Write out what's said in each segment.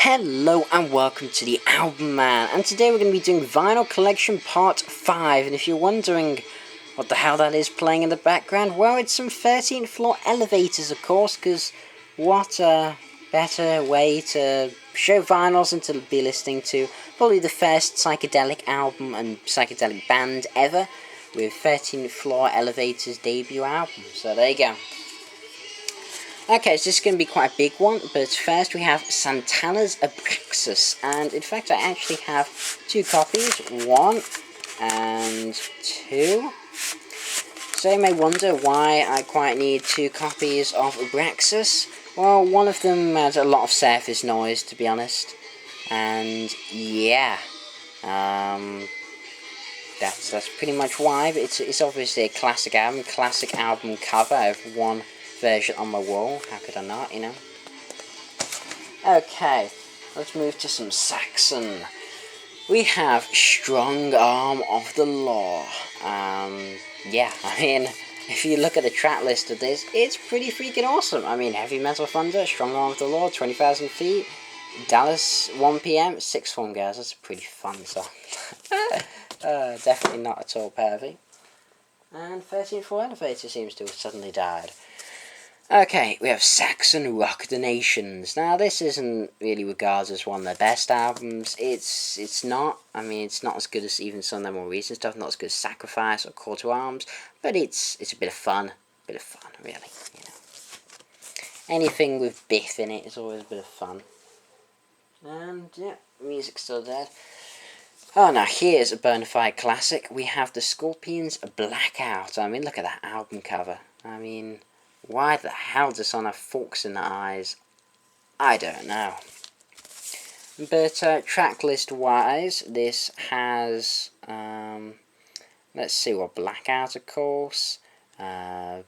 Hello and welcome to the Album Man, and today we're going to be doing Vinyl Collection Part 5, and if you're wondering what the hell that is playing in the background, well, it's some 13th floor elevators, of course, because what a better way to show vinyls and to be listening to probably the first psychedelic album and psychedelic band ever, with 13th floor elevators debut album, so there you go. Okay, so this is going to be quite a big one, but first we have Santana's Abraxas, and in fact I actually have two copies, one and two. So you may wonder why I quite need two copies of Abraxas. Well, one of them has a lot of surface noise, to be honest, and yeah, that's pretty much why, but it's obviously a classic album cover. I have one version on my wall, how could I not, you know? Okay, let's move to some Saxon. We have Strong Arm of the Law. Yeah, I mean, if you look at the track list of this, it's pretty freaking awesome. I mean, Heavy Metal Thunder, Strong Arm of the Law, 20,000 Feet, Dallas, 1 PM, Sixth Form Girls. That's a pretty fun song. Definitely not at all pervy. And 13th Floor Elevator seems to have suddenly died. Okay, we have Saxon Rock the Nations. Now, this isn't really regarded as one of their best albums. It's not. I mean, it's not as good as even some of their more recent stuff. Not as good as Sacrifice or Call to Arms. But it's a bit of fun. Really. You know, anything with Biff in it is always a bit of fun. And yeah, music's still dead. Oh, now here's a bona fide classic. We have the Scorpions' Blackout. I mean, look at that album cover. I mean, why the hell does someone have forks in their eyes? I don't know. But track list wise, this has, let's see what Blackout, of course. I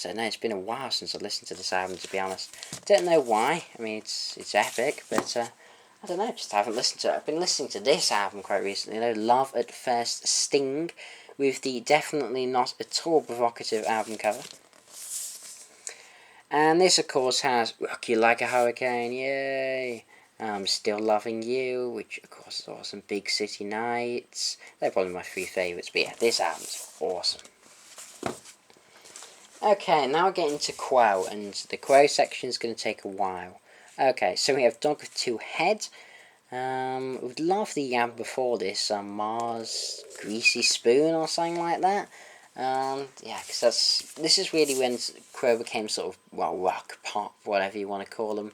don't know, it's been a while since I listened to this album, to be honest. Don't know why. I mean, it's epic, but I don't know, just haven't listened to it. I've been listening to this album quite recently, though. Love at First Sting, with the definitely not at all provocative album cover. And this, of course, has Rock You Like a Hurricane, yay! Still Loving You, which, of course, is awesome. Big City Nights. They're probably my three favourites, but yeah, this album's awesome. Okay, now we're getting to Quo, and the Quo section is going to take a while. Okay, so we have Dog with Two Heads. We'd love the album before this, Mars Greasy Spoon or something like that. Yeah, because this is really when Crow became sort of, well, rock, pop, whatever you want to call them.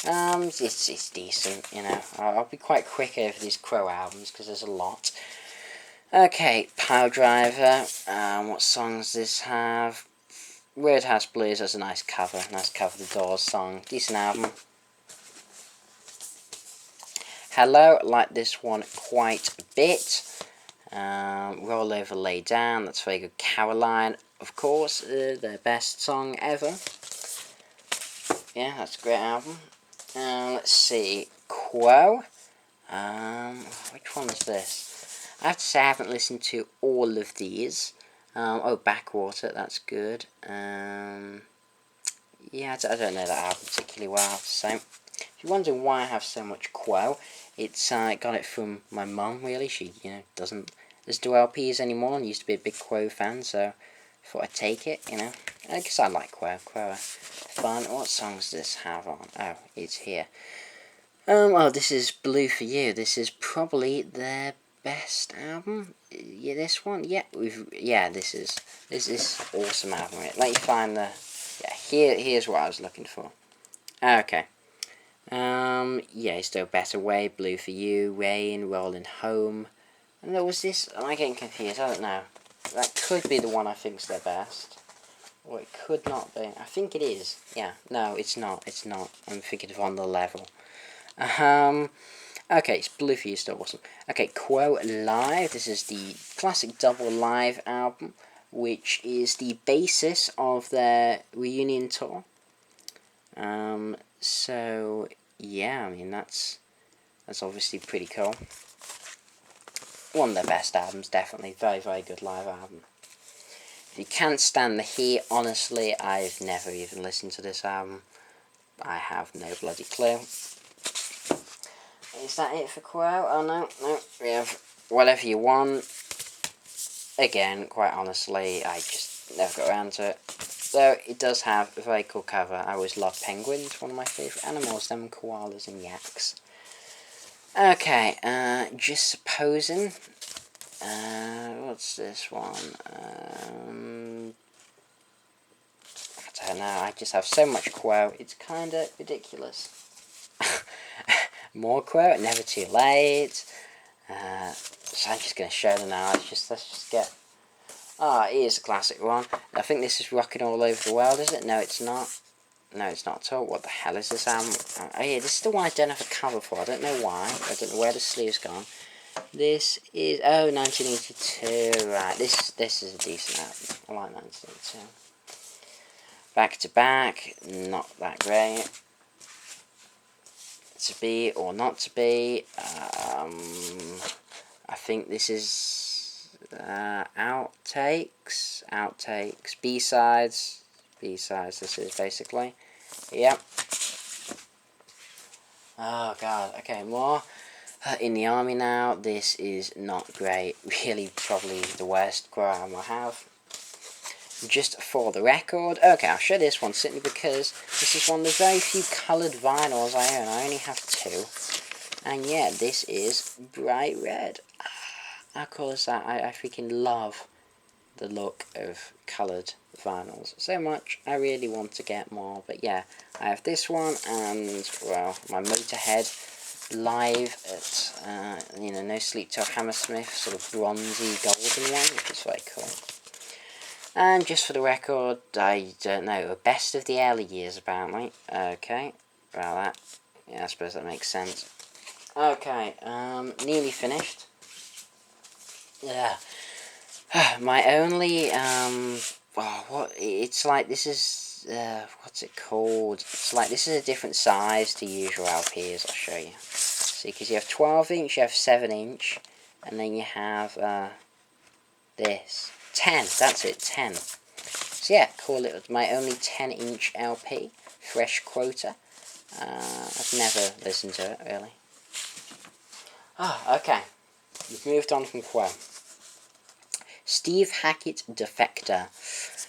It's decent, you know. I'll be quite quick over these Crow albums, because there's a lot. Okay, Pile Driver, what songs does this have? Roadhouse Blues has a nice cover, The Doors song, decent album. Hello, like this one quite a bit. Roll Over, Lay Down, that's very good. Caroline, of course, their best song ever. Yeah, that's a great album. Let's see, Quo. Which one is this? I have to say I haven't listened to all of these. Backwater, that's good. Yeah, I don't know that album particularly well, I have to say. If you're wondering why I have so much Quo, it's I got it from my mum, really. She, doesn't listen to LPs anymore and used to be a big Quo fan, so I thought I'd take it, I guess I like Quo. Quo are fun. What songs does this have on? Oh, it's here. This is Blue for You. This is probably their best album. Yeah, this one. Yeah, this is awesome album. Let you find the. Yeah, here's what I was looking for. Okay. Is there a Better Way? Blue for You, Rain, Rolling Home. And there was this. Am I getting confused? I don't know. That could be the one I think's their best. Or it could not be. I think it is. Yeah. No, it's not. I'm thinking of On the Level. Okay, it's Blue for You, still awesome. Okay, Quo Live. This is the classic double live album, which is the basis of their reunion tour. So yeah, I mean that's obviously pretty cool. One of their best albums, definitely. Very, very good live album. If you can't stand the heat, honestly, I've never even listened to this album. I have no bloody clue. Is that it for Quo? Oh no, we have Whatever You Want. Again, quite honestly, I just never got around to it. Though it does have a very cool cover. I always love penguins, one of my favourite animals, them koalas and yaks. Okay, Just Supposing. What's this one? I don't know, I just have so much Quo, it's kinda ridiculous. More Quo, Never Too Late. So I'm just going to show them now. Let's just get... here's a classic one. I think this is Rocking All Over the World, is it? No, it's not. No, it's not at all. What the hell is this album? Oh yeah, this is the one I don't have a cover for. I don't know why. I don't know where the sleeve's gone. This is... Oh, 1982. Right, this is a decent album. I like 1982. Back to Back. Not that great. To Be or Not To Be. I think this is outtakes, B-sides, this is basically. Yep. Oh god, okay, more. In the Army Now, this is not great, really probably the worst Quo album I have. Just For the Record, okay, I'll show this one simply because this is one of the very few coloured vinyls I own. I only have 2. And yeah, this is Bright Red. How cool is that? I freaking love the look of coloured vinyls so much. I really want to get more, but yeah, I have this one and, well, my Motorhead live at, No Sleep Till Hammersmith, sort of bronzy golden one, which is very cool. And Just For the Record, I don't know, a best of the early years apparently. Okay, well that, yeah, I suppose that makes sense. Okay, nearly finished. Yeah. My only, it's like, this is, what's it called? It's like, this is a different size to usual LPs, I'll show you. See, because you have 12 inch, you have 7 inch, and then you have, this. 10, that's it, 10. So yeah, cool, it was my only 10 inch LP, fresh quota. I've never listened to it, really. Okay. We've moved on from Quo. Steve Hackett Defector.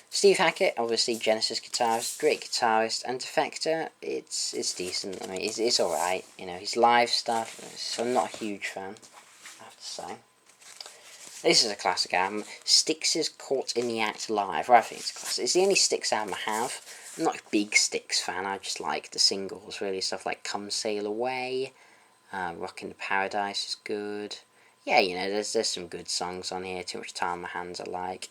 Steve Hackett, obviously Genesis guitarist, great guitarist, and Defector, it's decent. I mean, it's alright, his live stuff, so I'm not a huge fan, I have to say. This is a classic album, Styx's Caught in the Act Live. Well, I think it's a classic. It's the only Styx album I have. I'm not a big Styx fan, I just like the singles, really, stuff like Come Sail Away, Rockin' to Paradise is good. Yeah, there's some good songs on here. Too Much Time on My Hands I like.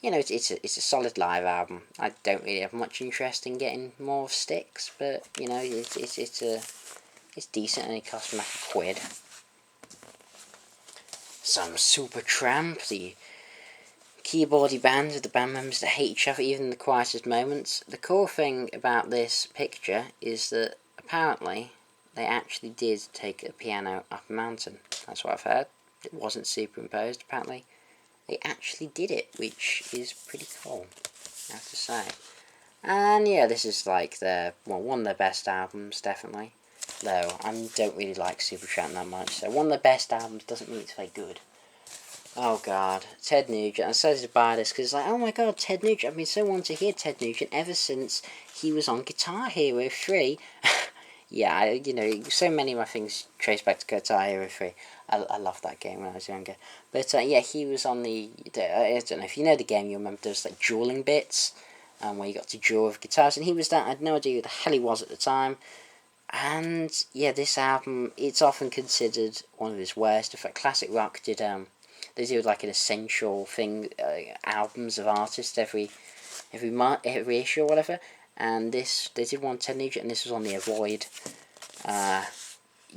It's a solid live album. I don't really have much interest in getting more Styx, but it's decent and it costs me like £1. Some Supertramp, the keyboardy band with the band members that hate each other even in the quietest moments. The cool thing about this picture is that apparently they actually did take a piano up a mountain. That's what I've heard. It wasn't superimposed, apparently. They actually did it, which is pretty cool, I have to say. And yeah, this is like one of their best albums, definitely. Though, I don't really like Supertramp that much, so one of the best albums doesn't mean it's very good. Oh god, Ted Nugent. I'm so excited to buy this because it's like, oh my god, Ted Nugent. I've been so wanting to hear Ted Nugent ever since he was on Guitar Hero 3. Yeah, so many of my things trace back to Guitar Hero 3. I loved that game when I was younger. But yeah, he was on I don't know if you know the game, you remember those like dueling bits, where you got to duel with guitars, and he was that. I had no idea who the hell he was at the time. And yeah, this album, it's often considered one of his worst. In fact, Classic Rock did, they do like an essential thing, albums of artists every issue or whatever. And they did one Ted Nugent, and this was on the Avoid.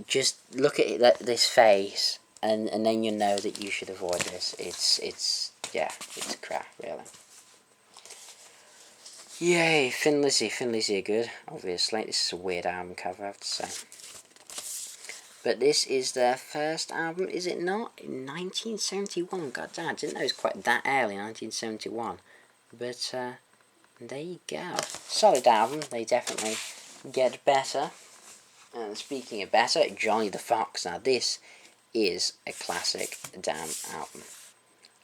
Just look at this face, and then you know that you should avoid this. It's crap, really. Yay, Thin Lizzy are good, obviously. This is a weird album cover, I have to say. But this is their first album, is it not? In 1971, god damn, I didn't know it was quite that early, 1971. But, there you go. Solid album, they definitely get better. And speaking of better, Johnny the Fox. Now this is a classic damn album.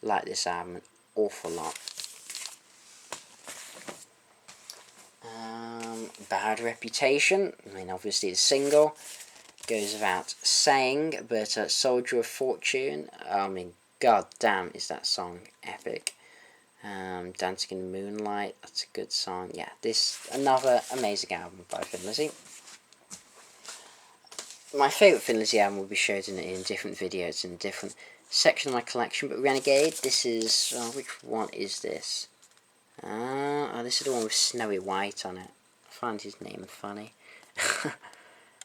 Like this album an awful lot. Bad Reputation. I mean, obviously the single goes without saying, but Soldier of Fortune. I mean, god damn, is that song epic. Dancing in the Moonlight. That's a good song. Yeah, this another amazing album by Thin Lizzy. My favourite Thin Lizzy album will be showed in different videos in different section of my collection. But Renegade, this is which one is this? This is the one with Snowy White on it. I find his name funny.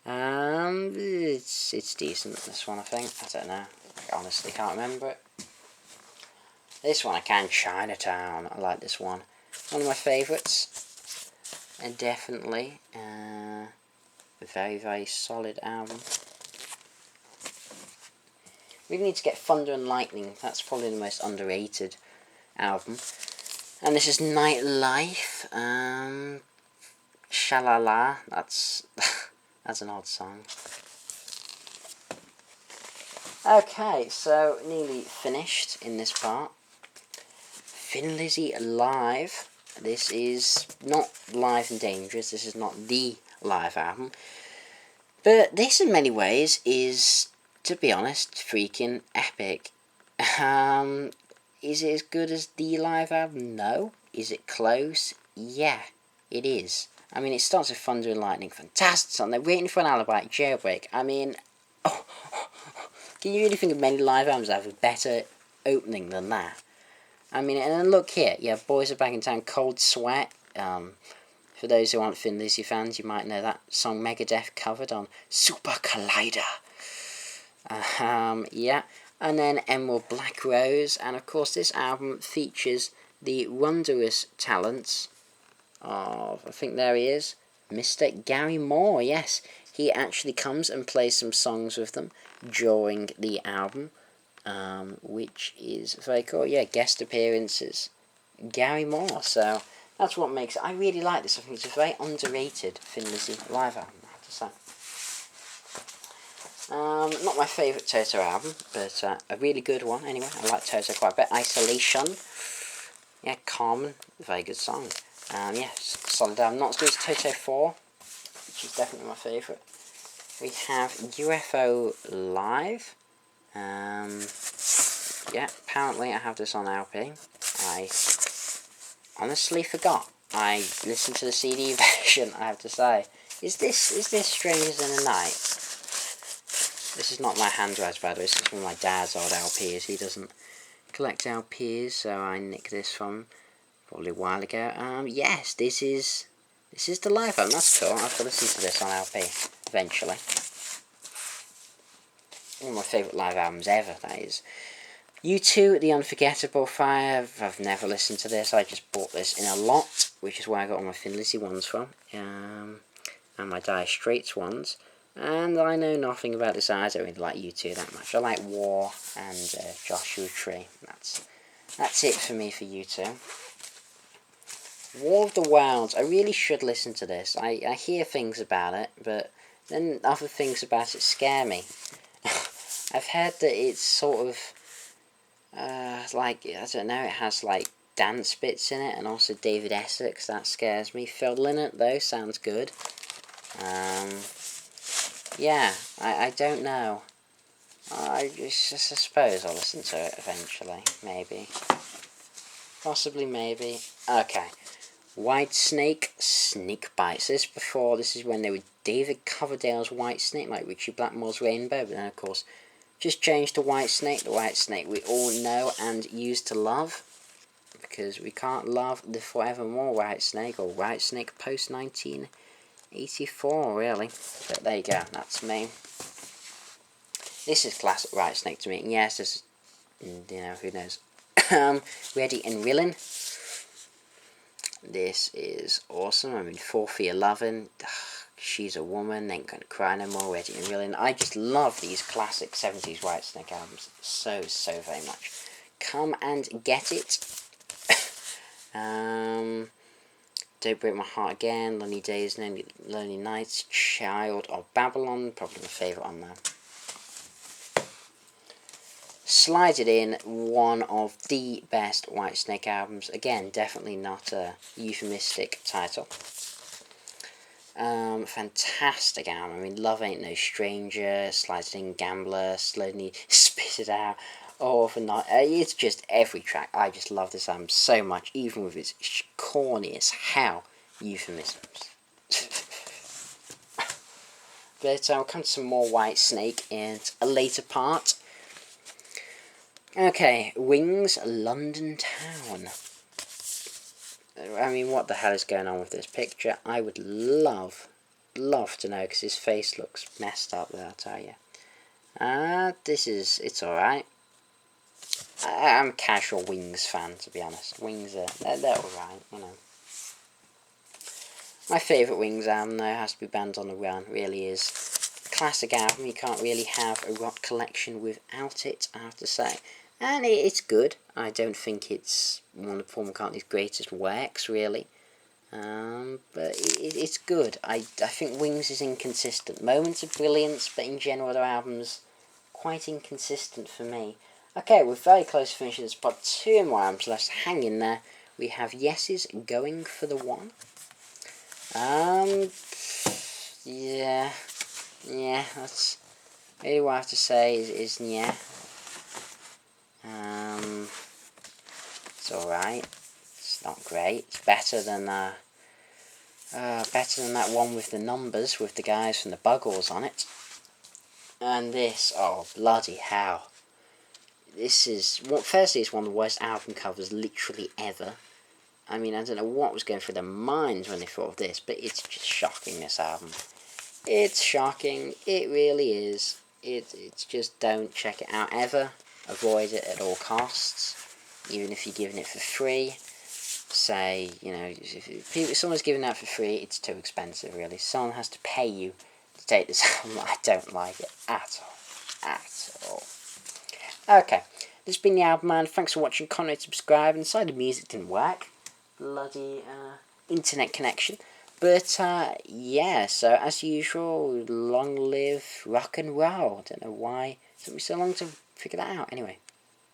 It's decent, this one, I think. I don't know. I honestly can't remember it. This one I can, Chinatown. I like this one. One of my favourites. And definitely a very, very solid album. We need to get Thunder and Lightning. That's probably the most underrated album. And this is Nightlife. Shalala. That's an odd song. Okay, so nearly finished in this part. Thin Lizzy Live. This is not Live and Dangerous. This is not the live album. But this, in many ways, is, to be honest, freaking epic. Is it as good as the live album? No. Is it close? Yeah, it is. I mean, it starts with Thunder and Lightning. Fantastic song. They're waiting for an alibi. Jailbreak. I mean, can you really think of many live albums that have a better opening than that? I mean, and then look here. Yeah, Boys Are Back in Town. Cold Sweat. For those who aren't Thin Lizzy fans, you might know that song Megadeth covered on Super Collider. Yeah. And then Emerald Black Rose. And of course, this album features the wondrous talents of, I think there he is, Mr. Gary Moore. Yes, he actually comes and plays some songs with them during the album, which is very cool. Yeah, guest appearances, Gary Moore. So that's what makes it. I really like this. I think it's a very underrated Thin Lizzy live album, I have to say. Not my favourite Toto album, but a really good one anyway. I like Toto quite a bit. Isolation. Yeah, Carmen, very good song. Yeah, solid album. Not as good as Toto 4, which is definitely my favourite. We have UFO Live. Yeah, apparently I have this on LP. I honestly forgot. I listened to the CD version, I have to say. Is this Strangers in the Night? This is not my handwriting, by the way. This is from my dad's old LPs. He doesn't collect LPs, so I nicked this from probably a while ago. Yes, this is the live album. That's cool. I've got to listen to this on LP eventually. One of my favourite live albums ever, that is. U2, The Unforgettable Fire. I've never listened to this. I just bought this in a lot, which is where I got all my Thin Lizzy ones from. And my Dire Straits ones. And I know nothing about this. I don't really like U2 that much. I like War and Joshua Tree. That's it for me for U2. War of the Worlds. I really should listen to this. I hear things about it, but then other things about it scare me. I've heard that it's sort of like, I don't know, it has like dance bits in it, and also David Essex. That scares me. Phil Lynott though sounds good. Yeah, I don't know. I suppose I'll listen to it eventually. Maybe. Possibly, maybe. Okay. Whitesnake, Snake Bites. This is when they were David Coverdale's Whitesnake, like Richie Blackmore's Rainbow, but then of course, just changed to Whitesnake. The Whitesnake we all know and used to love, because we can't love the Forevermore Whitesnake, or Whitesnake post 1984, really. But there you go, that's me. This is classic Whitesnake to me. And yes, this, who knows. Ready and Willing. This is awesome. I mean, For Fear Lovin', She's a Woman, Ain't Gonna Cry No More, Ready and Willing. I just love these classic 70s Whitesnake albums so very much. Come and Get It. Don't Break My Heart Again, Lonely Days, Lonely Nights, Child of Babylon, probably my favourite on there. Slide It In, one of the best Whitesnake albums. Again, definitely not a euphemistic title. Fantastic album. I mean, Love Ain't No Stranger, Slide It In, Gambler, Slowly Spit It Out, Oh for Not. It's just every track. I just love this album so much, even with its corny as hell euphemisms. But I'll come to some more Whitesnake in a later part. Okay, Wings, London Town. I mean, what the hell is going on with this picture? I would love to know, because his face looks messed up there, I'll tell you. It's alright. I'm a casual Wings fan, to be honest. Wings they're alright, you know. My favourite Wings album, though, has to be Band on the Run. It really is a classic album. You can't really have a rock collection without it, I have to say. And it's good. I don't think it's one of Paul McCartney's greatest works, really. But it's good. I think Wings is inconsistent. Moments of brilliance, but in general their albums quite inconsistent for me. Okay, we're very close to finishing this, but 2 more albums left. Hang in there. We have Yes's Going for the One. Yeah, that's really what I have to say is yeah. It's alright. It's not great. It's better than that one with the numbers, with the guys from the Buggles on it. And this, oh bloody hell. This is, well, firstly, it's one of the worst album covers literally ever. I mean, I don't know what was going through their minds when they thought of this, but it's just shocking, this album. It's shocking. It really is. It's just, don't check it out ever. Avoid it at all costs. Even if you're giving it for free. Say, you know, if someone's giving that for free, it's too expensive, really. Someone has to pay you to take this album. I don't like it at all. At all. Okay, this has been the Album Man. Thanks for watching. Comment, subscribe. Inside the music didn't work. Bloody internet connection. But yeah, so as usual, long live rock and roll. Don't know why it took me so long to figure that out. Anyway,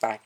bye.